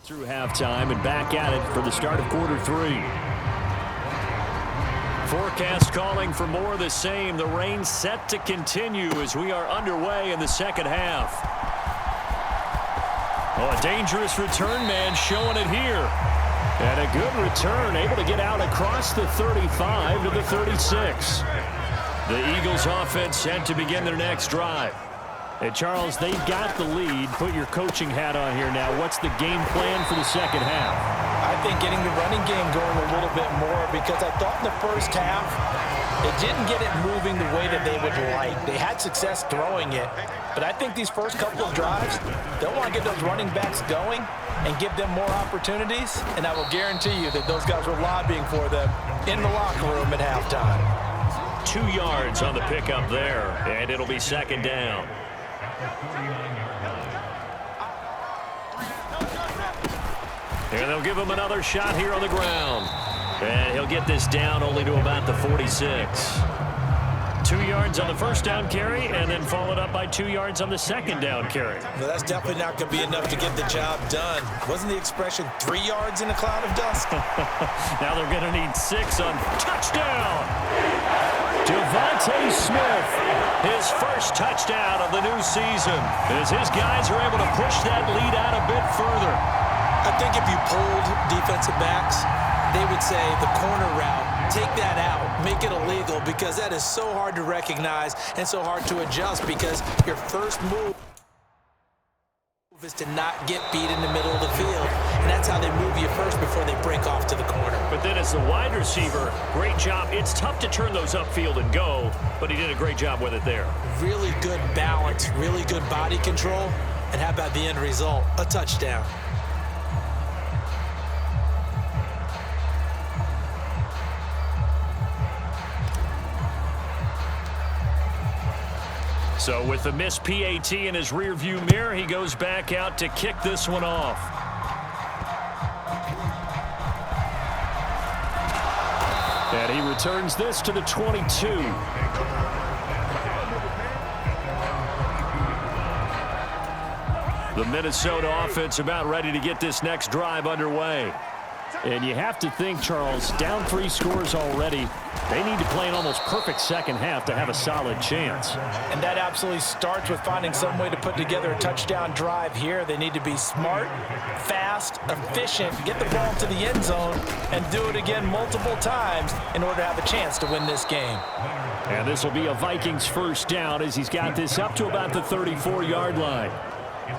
Through halftime and back at it for the start of quarter three. Forecast calling for more of the same. The rain set to continue as we are underway in the second half. Oh, a dangerous return man showing it here. And a good return, able to get out across the 35 to the 36. The Eagles offense set to begin their next drive. And Charles, they've got the lead. Put your coaching hat on here now. What's the game plan for the second half? I think getting the running game going a little bit more, because I thought in the first half they didn't get it moving the way that they would like. They had success throwing it, but I think these first couple of drives, they'll want to get those running backs going and give them more opportunities, and I will guarantee you that those guys were lobbying for them in the locker room at halftime. 2 yards on the pickup there, and it'll be second down. And they'll give him another shot here on the ground. And he'll get this down only to about the 46. 2 yards on the first down carry, and then followed up by 2 yards on the second down carry. Well, that's definitely not going to be enough to get the job done. Wasn't the expression 3 yards in a cloud of dust? Now they're going to need 6 on touchdown. Devontae Smith, his first touchdown of the new season, as his guys are able to push that lead out a bit further. I think if you polled defensive backs, they would say the corner route, take that out, make it illegal, because that is so hard to recognize and so hard to adjust, because your first move is to not get beat in the middle of the field, and that's how they move you first before they break off to the corner. But then as the wide receiver, great job. It's tough to turn those upfield and go, but he did a great job with it there. Really good balance, really good body control, and how about the end result? A touchdown. So with the missed PAT in his rearview mirror, he goes back out to kick this one off. And he returns this to the 22. The Minnesota offense about ready to get this next drive underway. And you have to think, Charles, down 3 scores already. They need to play an almost perfect second half to have a solid chance. And that absolutely starts with finding some way to put together a touchdown drive here. They need to be smart, fast, efficient, get the ball to the end zone, and do it again multiple times in order to have a chance to win this game. And this will be a Vikings first down as he's got this up to about the 34-yard line.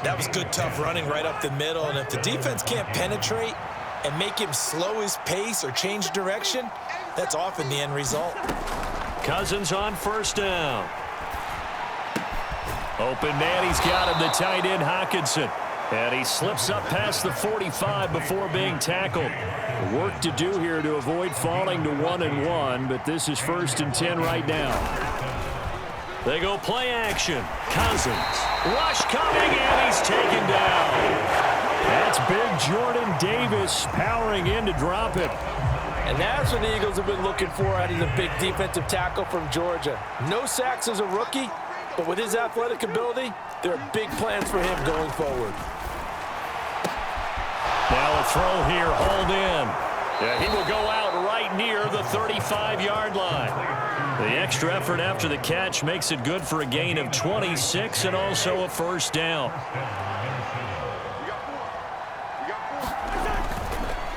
That was good, tough running right up the middle. And if the defense can't penetrate and make him slow his pace or change direction, that's often the end result. Cousins on first down. Open man, he's got him, the tight end Hockenson. And he slips up past the 45 before being tackled. Work to do here to avoid falling to 1-1, but this is 1st and 10 right now. They go play action. Cousins. Rush coming, and he's taken down. That's big Jordan Davis powering in to drop it. And that's what the Eagles have been looking for out of the big defensive tackle from Georgia. No sacks as a rookie, but with his athletic ability, there are big plans for him going forward. Now a throw here, hauled in. Yeah, he will go out right near the 35-yard line. The extra effort after the catch makes it good for a gain of 26 and also a first down.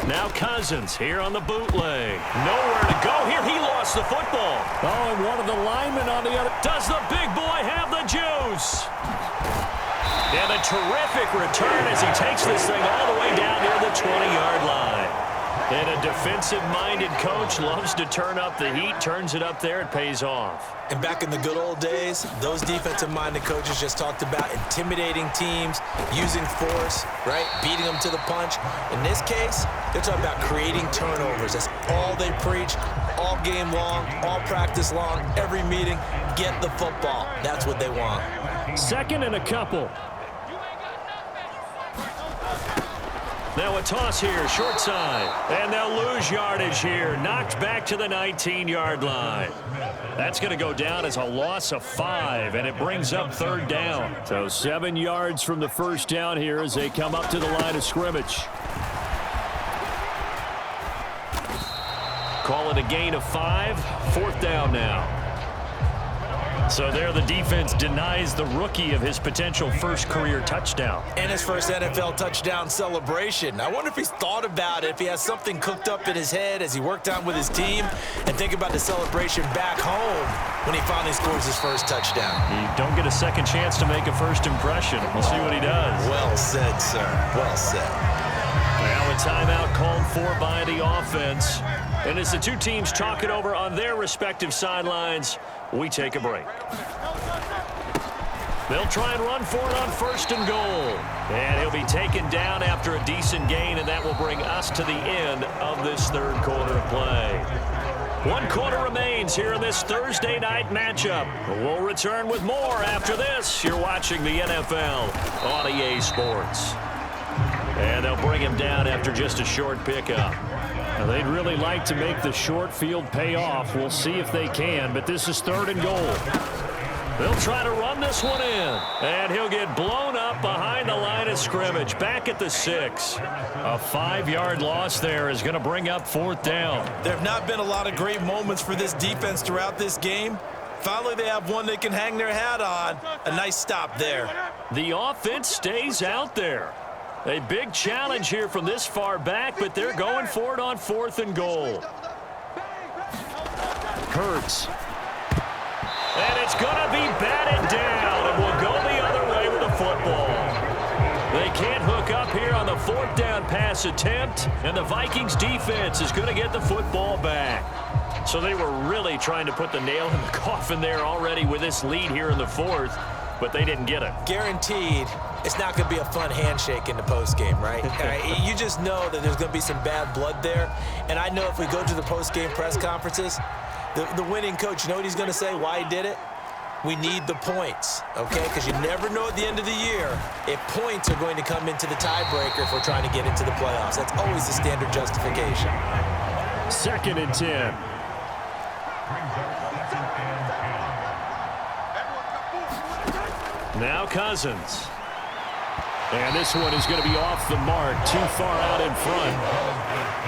Now Cousins here on the bootleg. Nowhere to go here. He lost the football. Oh, and one of the linemen on the other. Does the big boy have the juice? And a terrific return as he takes this thing all the way down near the 20-yard line. And a defensive-minded coach loves to turn up the heat, turns it up there, it pays off. And back in the good old days, those defensive-minded coaches just talked about intimidating teams, using force, right, beating them to the punch. In this case, they're talking about creating turnovers. That's all they preach, all game long, all practice long, every meeting. Get the football. That's what they want. 2nd and a couple. Now a toss here, short side. And they'll lose yardage here. Knocked back to the 19-yard line. That's going to go down as a loss of 5, and it brings up 3rd down. So 7 yards from the first down here as they come up to the line of scrimmage. Call it a gain of 5. 4th down now. So there the defense denies the rookie of his potential first career touchdown. And his first NFL touchdown celebration. I wonder if he's thought about it, if he has something cooked up in his head as he worked on with his team, and think about the celebration back home when he finally scores his first touchdown. You don't get a second chance to make a first impression. We'll see what he does. Well said, sir. Well said. Now a timeout called for by the offense. And as the two teams talk it over on their respective sidelines, we take a break. They'll try and run for it on 1st and goal. And he'll be taken down after a decent gain, and that will bring us to the end of this 3rd quarter of play. 1 quarter remains here in this Thursday night matchup. We'll return with more after this. You're watching the NFL on EA Sports. And they'll bring him down after just a short pickup. Now, they'd really like to make the short field pay off. We'll see if they can, but this is 3rd and goal. They'll try to run this one in, and he'll get blown up behind the line of scrimmage, back at the 6. A 5-yard loss there is going to bring up 4th down. There have not been a lot of great moments for this defense throughout this game. Finally, they have one they can hang their hat on. A nice stop there. The offense stays out there. A big challenge here from this far back, but they're going for it on 4th and goal. Hurts. And it's going to be batted down, and we'll go the other way with the football. They can't hook up here on the 4th down pass attempt, and the Vikings defense is going to get the football back. So they were really trying to put the nail in the coffin there already with this lead here in the 4th, but they didn't get it. Guaranteed. It's not going to be a fun handshake in the postgame, right? You just know that there's going to be some bad blood there. And I know if we go to the postgame press conferences, the winning coach, you know what he's going to say, why he did it? We need the points, okay? Because you never know at the end of the year if points are going to come into the tiebreaker if we're trying to get into the playoffs. That's always the standard justification. 2nd and 10. Now Cousins. And this one is going to be off the mark, too far out in front.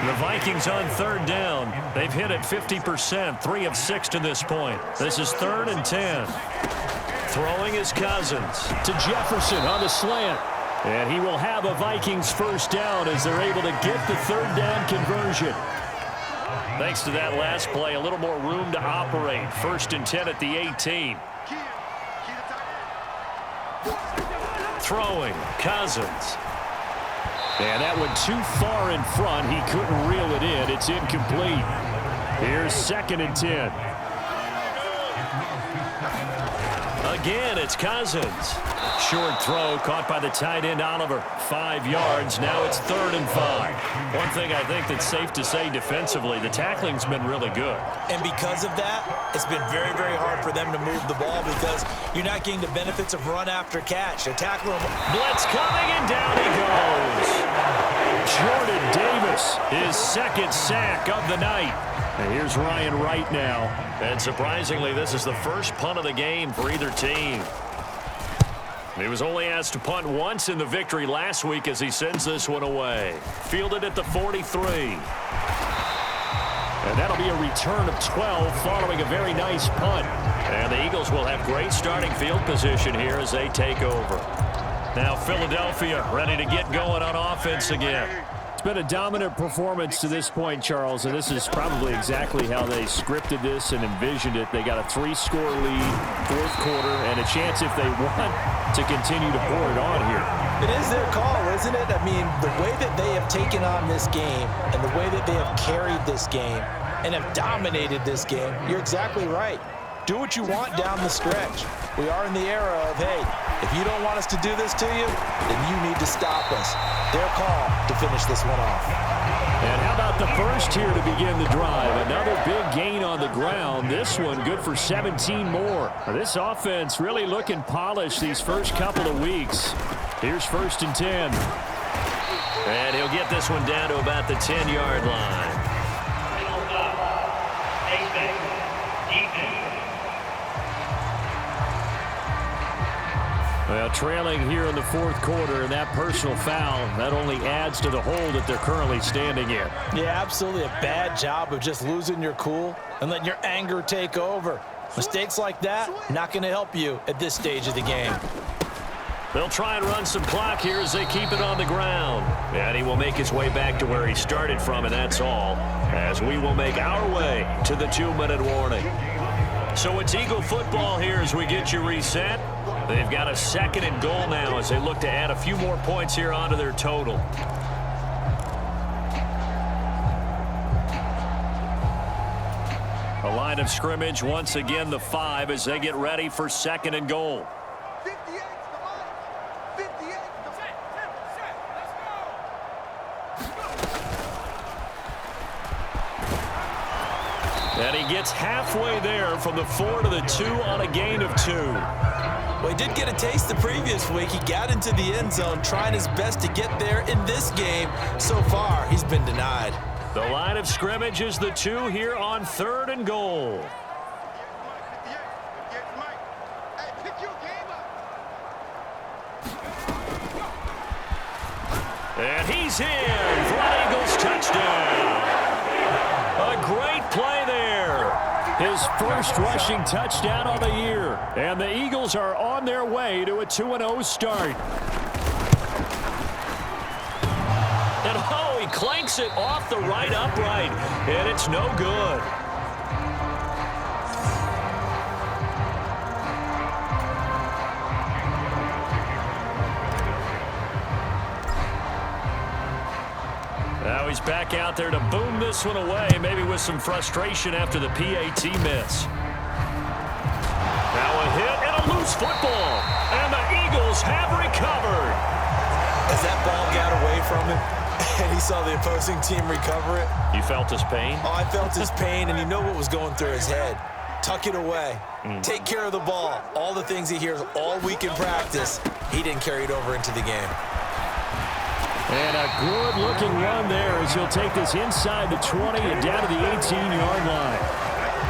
The Vikings on 3rd down. They've hit it 50%, 3 of 6 to this point. This is 3rd and 10. Throwing is Cousins to Jefferson on the slant. And he will have a Vikings first down as they're able to get the 3rd down conversion. Thanks to that last play, a little more room to operate. 1st and 10 at the 18. Throwing, Cousins. And that one too far in front. He couldn't reel it in. It's incomplete. Here's 2nd and 10. Again, it's Cousins. Short throw caught by the tight end Oliver. 5 yards. Now it's 3rd and 5. One thing I think that's safe to say defensively, the tackling's been really good. And because of that, it's been very, very hard for them to move the ball because you're not getting the benefits of run after catch. They're tackling them. Blitz coming, and down he goes. Jordan Davis, his 2nd sack of the night. And here's Ryan Wright now. And surprisingly, this is the first punt of the game for either team. He was only asked to punt once in the victory last week as he sends this one away. Fielded at the 43. And that'll be a return of 12 following a very nice punt. And the Eagles will have great starting field position here as they take over. Now Philadelphia ready to get going on offense again. It's been a dominant performance to this point, Charles, and this is probably exactly how they scripted this and envisioned it. They got a 3-score lead, 4th quarter, and a chance if they want to continue to pour it on here. It is their call, isn't it? I mean, the way that they have taken on this game and the way that they have carried this game and have dominated this game, you're exactly right. Do what you want down the stretch. We are in the era of, hey, if you don't want us to do this to you, then you need to stop us. Their call to finish this one off. And how about the first here to begin the drive? Another big gain on the ground. This one good for 17 more. This offense really looking polished these first couple of weeks. Here's 1st and 10. And he'll get this one down to about the 10-yard line. Well, trailing here in the fourth quarter, and that personal foul, that only adds to the hole that they're currently standing in. Yeah, absolutely a bad job of just losing your cool and letting your anger take over. Mistakes like that, not going to help you at this stage of the game. They'll try and run some clock here as they keep it on the ground. And he will make his way back to where he started from, and that's all, as we will make our way to the 2-minute warning. So it's Eagle football here as we get you reset. They've got a 2nd and goal now as they look to add a few more points here onto their total. A line of scrimmage, once again the 5 as they get ready for 2nd and goal. And he gets halfway there from the 4 to the 2 on a gain of 2. Well, he did get a taste the previous week. He got into the end zone trying his best to get there in this game. So far, he's been denied. The line of scrimmage is the 2 here on 3rd and goal. And he's in for an Eagles touchdown. A great play there. His first rushing touchdown of the year. And the Eagles are on their way to a 2-0 start. And oh, he clanks it off the right upright. And it's no good. Now he's back out there to boom this one away, maybe with some frustration after the PAT miss. Now a hit and a loose football, and the Eagles have recovered. As that ball got away from him, and he saw the opposing team recover it. You felt his pain? Oh, I felt his pain, and you know what was going through his head. Tuck it away. Take care of the ball. All the things he hears all week in practice, he didn't carry it over into the game. And a good-looking run there as he'll take this inside the 20 and down to the 18-yard line.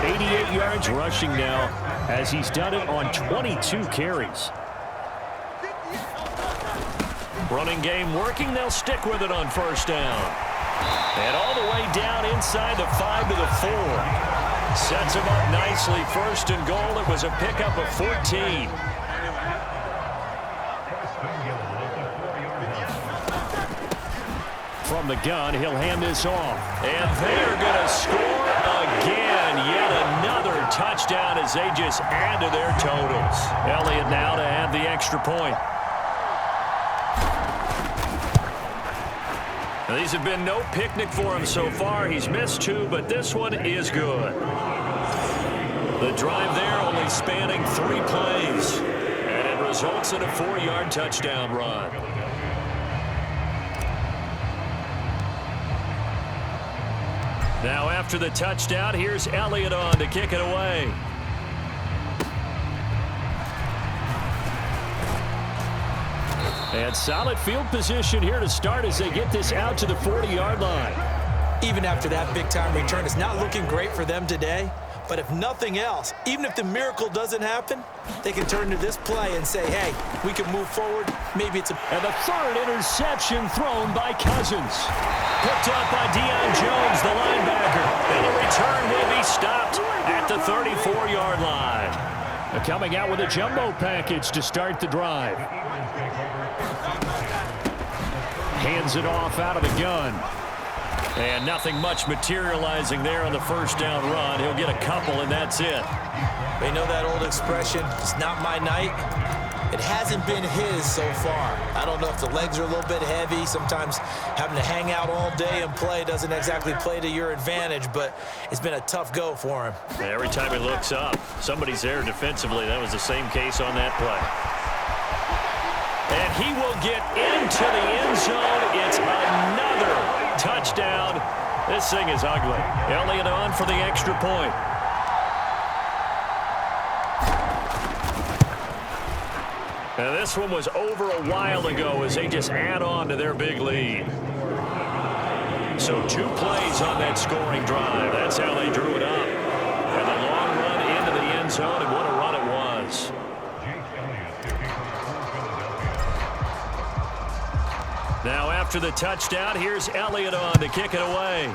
88 yards rushing now as he's done it on 22 carries. Running game working. They'll stick with it on 1st down. And all the way down inside the 5 to the 4. Sets him up nicely. 1st and goal. It was a pickup of 14. From the gun, he'll hand this off. And they're going to score again. Yet another touchdown as they just add to their totals. Elliott now to add the extra point. Now, these have been no picnic for him so far. He's missed 2, but this one is good. The drive there only spanning 3 plays. And it results in a 4-yard touchdown run. Now after the touchdown, here's Elliott on to kick it away. And solid field position here to start as they get this out to the 40-yard line. Even after that big-time return, it's not looking great for them today. But if nothing else, even if the miracle doesn't happen, they can turn to this play and say, hey, we can move forward. Maybe it's a... And the 3rd interception thrown by Cousins. Picked up by Deion Jones, the linebacker. And the return will be stopped at the 34-yard line. They're coming out with a jumbo package to start the drive. Hands it off out of the gun. And nothing much materializing there on the 1st down run. He'll get a couple, and that's it. They know that old expression, it's not my night. It hasn't been his so far. I don't know if the legs are a little bit heavy. Sometimes having to hang out all day and play doesn't exactly play to your advantage, but it's been a tough go for him. Every time he looks up, somebody's there defensively. That was the same case on that play. And he will get into the end zone. It's another touchdown. This thing is ugly. Elliott on for the extra point. And this one was over a while ago as they just add on to their big lead. So 2 plays on that scoring drive. That's how they drew it up. And a long run into the end zone, and what a run it was. Now after the touchdown, here's Elliott on to kick it away.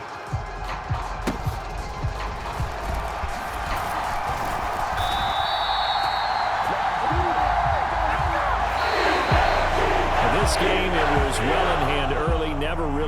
This game, it was well in hand early, never really